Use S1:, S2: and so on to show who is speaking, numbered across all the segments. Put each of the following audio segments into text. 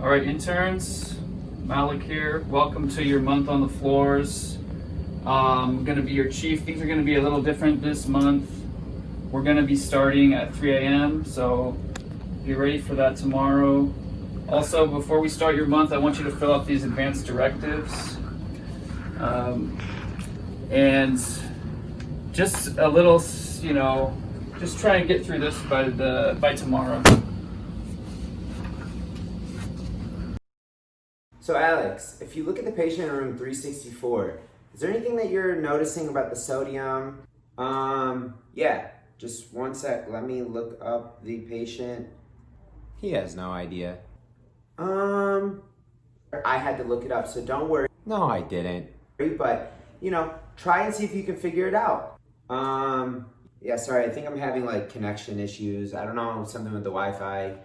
S1: All right, interns, Malik here. Welcome to your month on the floors. I'm gonna be your chief. Things are gonna be a little different this month. We're gonna be starting at 3 a.m., so be ready for that tomorrow. Also, before we start your month, I want you to fill out these advanced directives. And just a little, just try and get through this by tomorrow.
S2: So Alex, if you look at the patient in room 364, is there anything that you're noticing about the sodium? Yeah, just one sec. Let me look up the patient. He has no idea. I had to look it up, so don't worry. No, I didn't. But, try and see if you can figure it out. Yeah, sorry, I think I'm having like connection issues. I don't know, something with the Wi-Fi.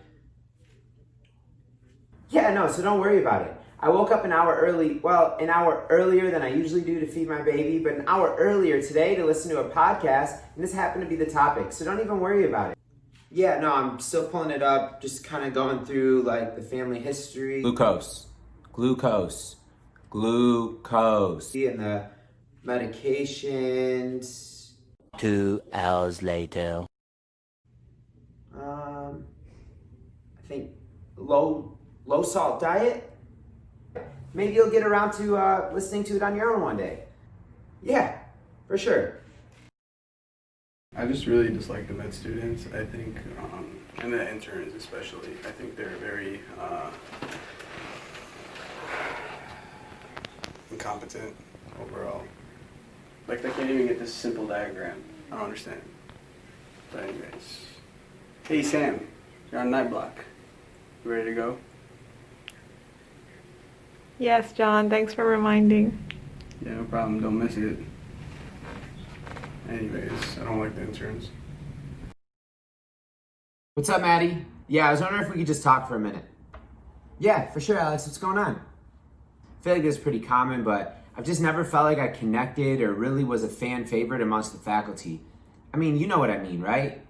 S2: Yeah, no, so don't worry about it. I woke up an hour earlier than I usually do to feed my baby, but an hour earlier today to listen to a podcast, and this happened to be the topic, so don't even worry about it. Yeah, no, I'm still pulling it up, just kind of going through like the family history. Glucose. And the medications.
S3: 2 hours later.
S2: I think low salt diet. Maybe you'll get around to listening to it on your own one day. Yeah, for sure.
S4: I just really dislike the med students, I think, and the interns especially. I think they're very incompetent overall. Like, they can't even get this simple diagram. I don't understand. But anyways. Hey, Sam, you're on night block. You ready to go?
S5: Yes, John, thanks for reminding.
S4: Yeah, no problem. Don't miss it. Anyways, I don't like the interns.
S2: What's up, Maddie? Yeah, I was wondering if we could just talk for a minute. Yeah, for sure, Alex. What's going on? I feel like this is pretty common, but I've just never felt like I connected or really was a fan favorite amongst the faculty. I mean, you know what I mean, right?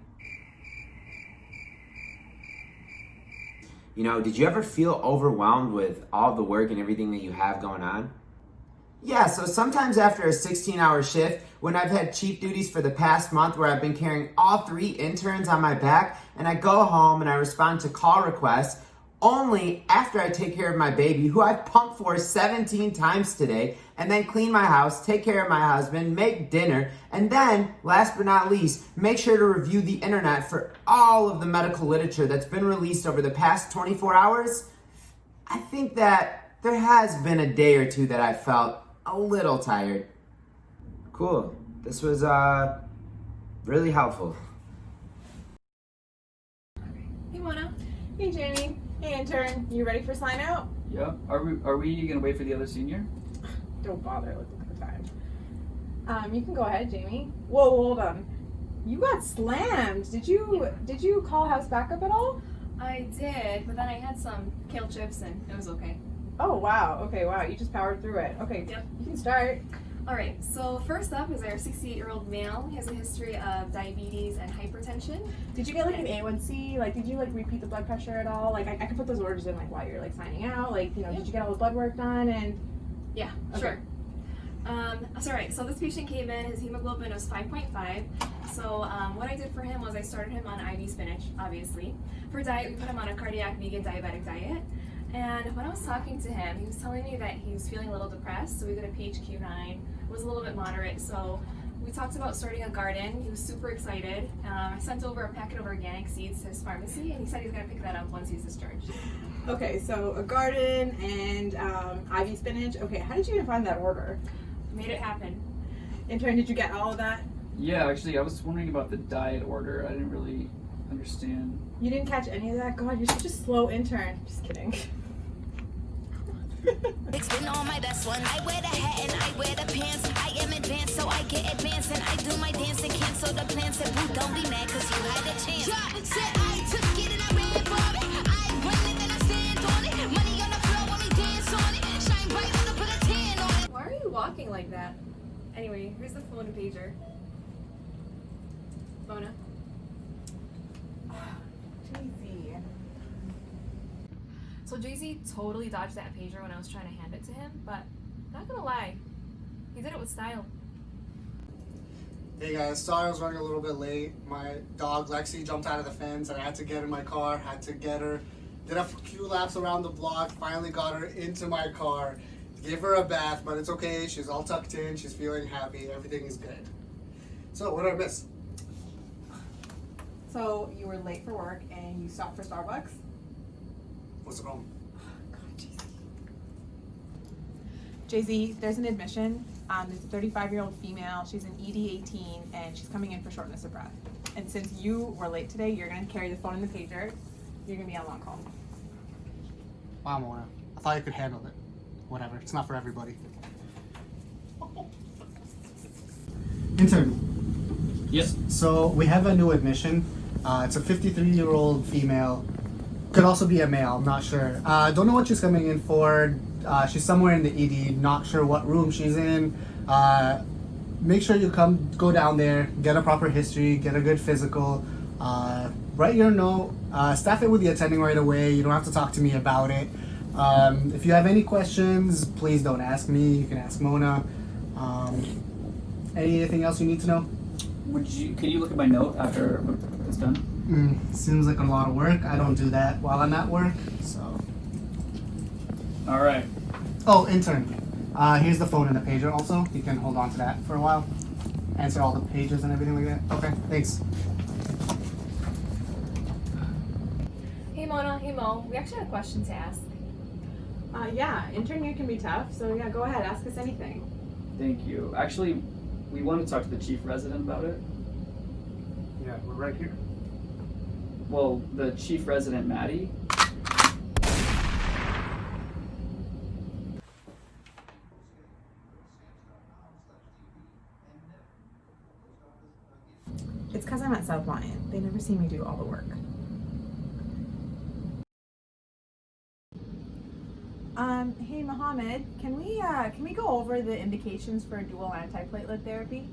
S2: Did you ever feel overwhelmed with all the work and everything that you have going on? Yeah, so sometimes after a 16-hour shift, when I've had chief duties for the past month where I've been carrying all 3 interns on my back, and I go home and I respond to call requests, only after I take care of my baby, who I've pumped for 17 times today, and then clean my house, take care of my husband, make dinner, and then, last but not least, make sure to review the internet for all of the medical literature that's been released over the past 24 hours, I think that there has been a day or two that I felt a little tired. Cool. This was really helpful.
S6: Hey, Mona. Hey, Jamie. Hey, intern. You ready for sign out?
S1: Yeah. Are we gonna wait for the other senior?
S6: Don't bother. Look at the time. You can go ahead, Jamie. Whoa, hold on. You got slammed. Did you call house backup at all?
S7: I did, but then I had some kale chips and it was okay.
S6: Oh, wow. Okay, wow. You just powered through it. Okay,
S7: Yep.
S6: you can start.
S7: All right, so first up is our 68-year-old male. He has a history of diabetes and hypertension.
S6: Did you get like an A1C? Like, did you like repeat the blood pressure at all? Like, I could put those orders in like while you're like signing out. Like, you know, did you get all the blood work done? And
S7: Yeah,
S6: Okay.
S7: sure. So right, so this patient came in, his hemoglobin was 5.5. So what I did for him was I started him on IV spinach, obviously. For diet, we put him on a cardiac vegan diabetic diet. And when I was talking to him, he was telling me that he was feeling a little depressed, so we did a PHQ-9. It was a little bit moderate, so we talked about starting a garden. He was super excited. I sent over a packet of organic seeds to his pharmacy, and he said he's going to pick that up once he's discharged.
S6: okay, so a garden and IV spinach. Okay, how did you even find that order?
S7: Made it happen.
S6: Intern, did you get all of that?
S1: Yeah, actually, I was wondering about the diet order. I didn't really understand.
S6: You didn't catch any of that? God, you're such a slow intern. Just kidding.
S8: It's been on my best one. I wear the hat and I wear the pants. I am advanced, so I get advanced. And I do my dance and cancel the plans. Said, boo, don't be mad, cause you had a chance. Yeah, said I took it and I ran for it. I run it and I stand on it. Money on the floor when we dance on it. Shine bright when I put a tan on it.
S7: Why are you walking like that? Anyway, here's the phone and pager. Mona.
S6: Easy.
S7: So Jay-Z totally dodged that pager when I was trying to hand it to him, but not gonna lie, he did it with style.
S9: Hey guys, sorry I was running a little bit late. My dog Lexi jumped out of the fence and I had to get in my car, had to get her. Did a few laps around the block, finally got her into my car. Gave her a bath, but it's okay. She's all tucked in, she's feeling happy, everything is good. So, what did I miss?
S6: So you were late for work and you stopped for Starbucks?
S9: What's the problem?
S6: Jay-Z, there's an admission. There's a 35-year-old female. She's an ED 18 and she's coming in for shortness of breath. And since you were late today, you're going to carry the phone and the pager. You're going to be on long call.
S9: Wow, Mona. I thought you could handle it. Whatever, it's not for everybody. Intern.
S1: Yes.
S9: So we have a new admission. It's a 53-year-old female. Could also be a male, I'm not sure. Don't know what she's coming in for. She's somewhere in the ED, not sure what room she's in. Make sure you go down there, get a proper history, get a good physical. Write your note, staff it with the attending right away. You don't have to talk to me about it. If you have any questions, please don't ask me. You can ask Mona. Anything else you need to know?
S1: Could you look at my note after it's done?
S9: Seems like a lot of work. I don't do that while I'm at work, so.
S1: All right.
S9: Oh, intern. Here's the phone and the pager also. You can hold on to that for a while. Answer all the pages and everything like that. Okay, thanks.
S7: Hey Mona, hey Mo, we actually had a question to ask.
S6: Yeah, intern here can be tough. So yeah, go ahead, ask us anything.
S1: Thank you. Actually, we want to talk to the chief resident about it.
S9: Yeah, we're right here.
S1: Well, the chief resident, Maddie.
S6: It's because I'm at South Lyon. They never see me do all the work. Hey Mohammed, can we go over the indications for dual antiplatelet therapy?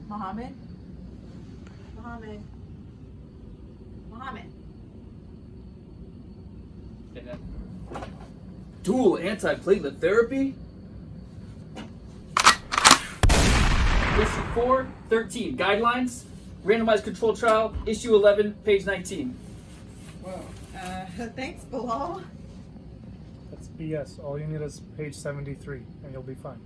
S6: Mohammed? Mohammed?
S1: Dual antiplatelet therapy? Issue 4, 13. Guidelines. Randomized controlled trial. Issue 11, page 19.
S6: Whoa. Thanks, Bilal.
S10: That's BS. All you need is page 73 and you'll be fine.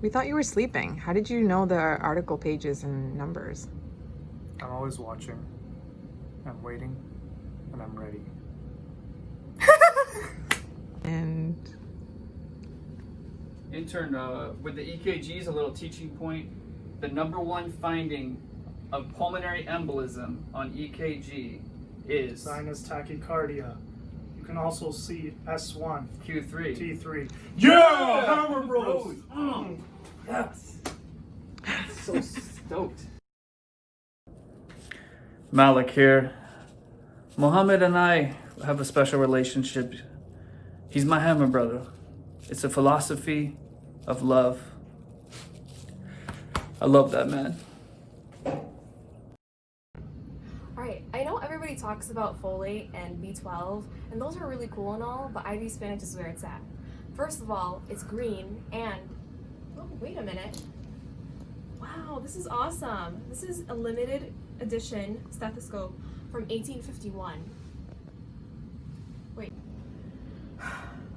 S5: We thought you were sleeping. How did you know the article pages and numbers?
S10: I'm always watching. I'm waiting. And I'm ready.
S5: And
S1: Intern, with the EKGs, a little teaching point. The number one finding of pulmonary embolism on EKG is
S10: Sinus tachycardia. You can also see S1,
S1: Q3.
S10: T3. Yeah! Hammer Bros!
S1: Yes! So stoked. Malik here. Mohammed and I have a special relationship. He's my hammer brother. It's a philosophy of love. I love that, man.
S7: Alright, I know everybody talks about folate and B12, and those are really cool and all, but IV spinach is where it's at. First of all, it's green, and, oh, wait a minute. Wow, this is awesome. This is a limited edition stethoscope from 1851. Wait.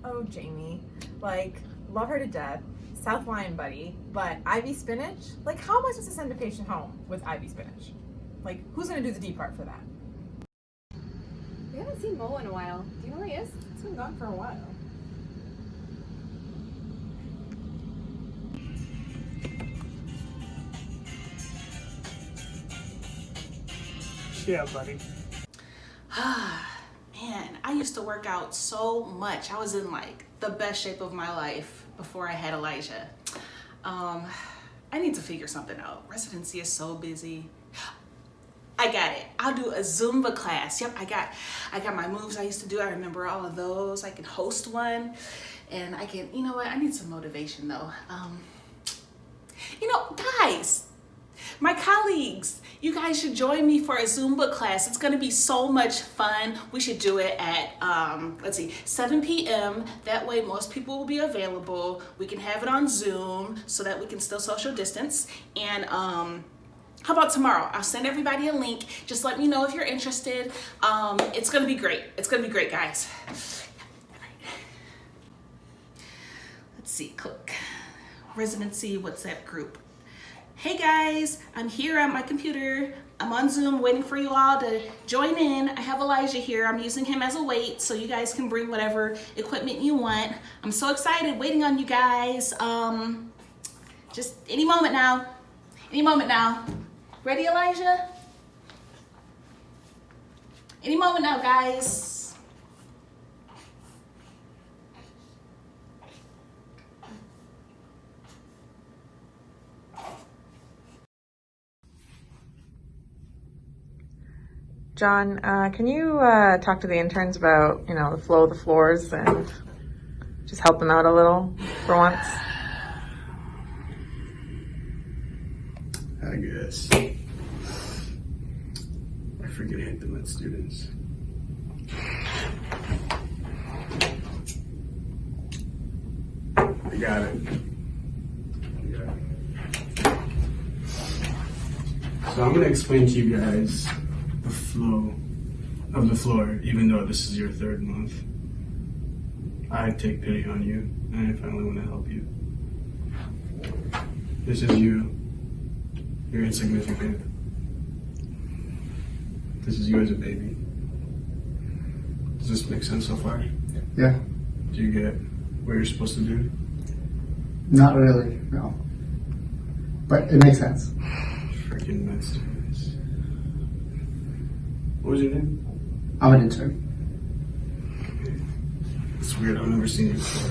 S6: Oh, Jamie. Like, love her to death. South Lion buddy. But IV spinach? Like, how am I supposed to send a patient home with IV spinach? Like, who's gonna do the D part for that?
S7: We haven't seen Mo in a while. Do you know where he is?
S6: It's been gone for a while.
S10: Yeah, buddy.
S11: Man, I used to work out so much. I was in like the best shape of my life before I had Elijah. I need to figure something out. Residency is so busy. I got it. I'll do a Zumba class. Yep, I got my moves I used to do. I remember all of those. I can host one, and I can, you know what? I need some motivation though. Guys, my colleagues, you guys should join me for a Zumba class. It's gonna be so much fun. We should do it at, 7 p.m. That way most people will be available. We can have it on Zoom so that we can still social distance. And how about tomorrow? I'll send everybody a link. Just let me know if you're interested. It's gonna be great. It's gonna be great, guys. Let's see, click. Residency WhatsApp group. Hey guys, I'm here at my computer. I'm on Zoom waiting for you all to join in. I have Elijah here. I'm using him as a weight so you guys can bring whatever equipment you want. I'm so excited waiting on you guys. Just any moment now. Any moment now. Ready, Elijah? Any moment now, guys.
S5: John, can you talk to the interns about, the flow of the floors and just help them out a little for once?
S4: I guess. I freaking hate the med students. I got it. So I'm gonna explain to you guys the flow of the floor, even though this is your third month. I take pity on you, and I finally want to help you. This is you. You're insignificant. This is you as a baby. Does this make sense so far?
S9: Yeah.
S4: Do you get what you're supposed to do?
S9: Not really, no. But it makes sense.
S4: Freaking med students. What was your name?
S9: I'm an intern.
S4: It's weird, I've never seen you before.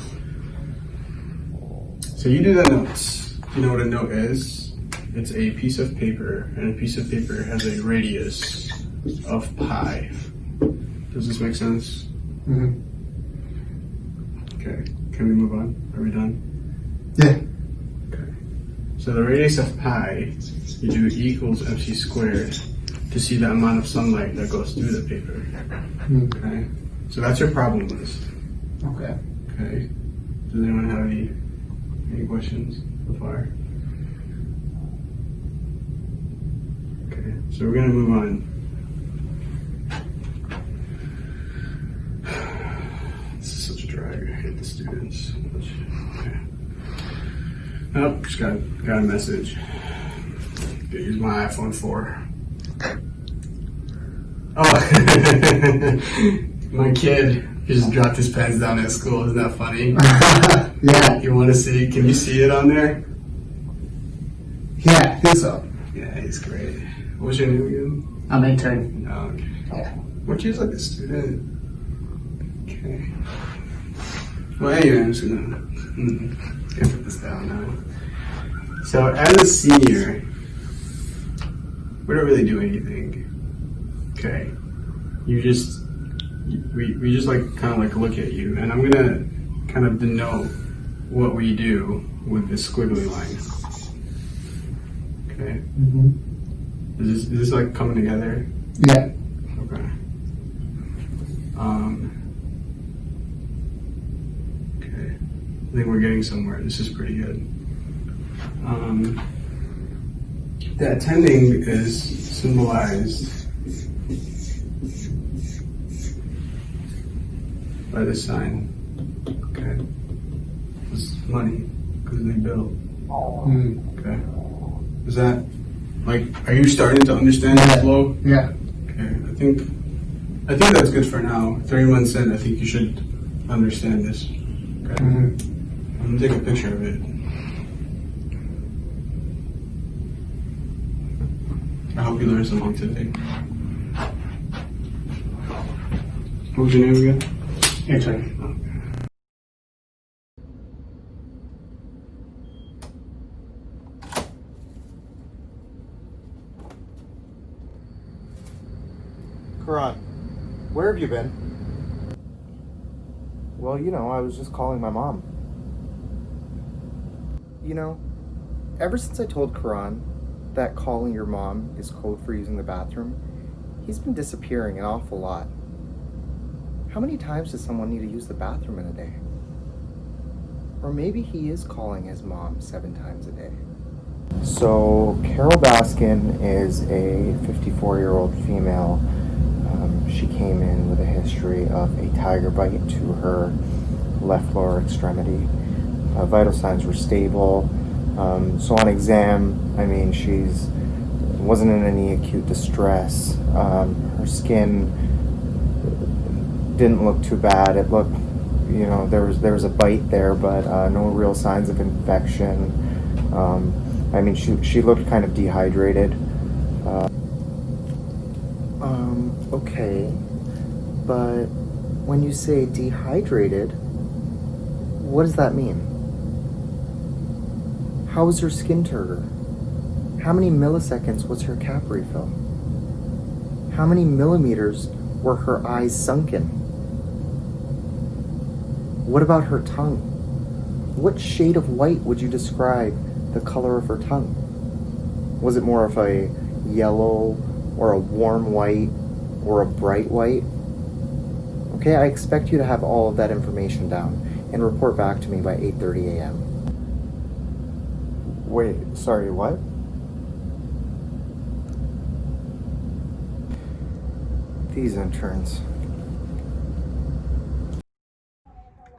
S4: So you do the notes. You know what a note is? It's a piece of paper, and a piece of paper has a radius of pi. Does this make sense?
S9: Mm-hmm.
S4: Okay, can we move on? Are we done?
S9: Yeah.
S4: Okay. So the radius of pi, you do E equals MC squared to see the amount of sunlight that goes through the paper. Okay? So that's your problem list.
S9: Okay.
S4: Okay. Does anyone have any questions so far? Okay, so we're gonna move on. This is such a drag. I hate the students. Okay. Oh, just got a message. Gotta use my iPhone 4. Oh, my kid just dropped his pens down at school. Isn't that funny?
S9: Yeah.
S4: You want to see? Can you see it on there?
S9: Yeah, I think so.
S4: Yeah, he's great. What's your name again?
S9: I'm an intern.
S4: Oh, okay.
S9: Yeah.
S4: Weren't you like a student? Okay. Well, anyway, I'm just gonna put this down now. So, as a senior, we don't really do anything. Okay. We just like kind of like look at you, and I'm gonna kind of denote what we do with this squiggly line. Okay. Is this like coming together?
S9: Yeah.
S4: Okay. Okay. I think we're getting somewhere. This is pretty good. The attending is symbolized by this sign. Okay. It's money because they bill. Okay. Is that like? Are you starting to understand the flow?
S9: Yeah.
S4: Okay. I think that's good for now. 3 months in, I think you should understand this. Okay. I'm gonna take a picture of it. I hope you learned something today. What was your name again?
S9: Anthony.
S12: Karan, where have you been? Well, I was just calling my mom. Ever since I told Karan that calling your mom is code for using the bathroom, he's been disappearing an awful lot. How many times does someone need to use the bathroom in a day? Or maybe he is calling his mom 7 times a day. So, Carol Baskin is a 54-year-old female. She came in with a history of a tiger bite to her left lower extremity. Vital signs were stable. So on exam, she's wasn't in any acute distress. Her skin didn't look too bad. It looked, there was a bite there, but no real signs of infection. She looked kind of dehydrated. Okay, but when you say dehydrated, what does that mean? How was her skin turgor? How many milliseconds was her cap refill? How many millimeters were her eyes sunken? What about her tongue? What shade of white would you describe the color of her tongue? Was it more of a yellow or a warm white or a bright white? Okay, I expect you to have all of that information down and report back to me by 8:30 a.m. Wait, sorry, what? These interns.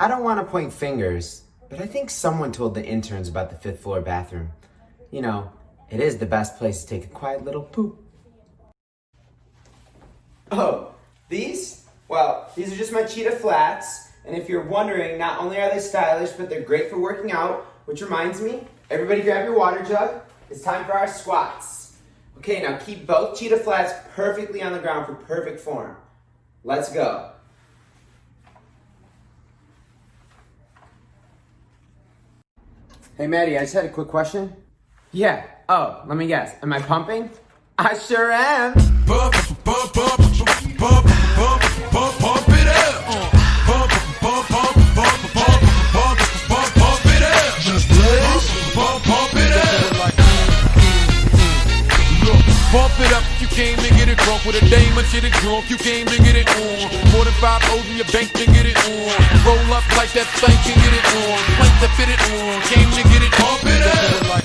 S2: I don't want to point fingers, but I think someone told the interns about the 5th floor bathroom. It is the best place to take a quiet little poop. Oh, these? Well, these are just my cheetah flats. And if you're wondering, not only are they stylish, but they're great for working out, which reminds me, everybody grab your water jug. It's time for our squats. Okay, now keep both cheetah flats perfectly on the ground for perfect form. Let's go. Hey, Maddie, I just had a quick question. Yeah. Oh, let me guess. Am I pumping? I sure am.
S13: Pump it up. Pump it up. Just blaze. Pump it up. Pump it up. You came to get it drunk with a dame and shit it drunk. You came to get it on. More than 5 O's in your bank to get it on. Roll up like that thing can get it on. Plank to fit it on. Came to get it. Pump it up.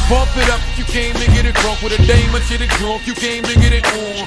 S13: Pump it up, you came to get it drunk with a dame and shit it drunk. You came to get it on.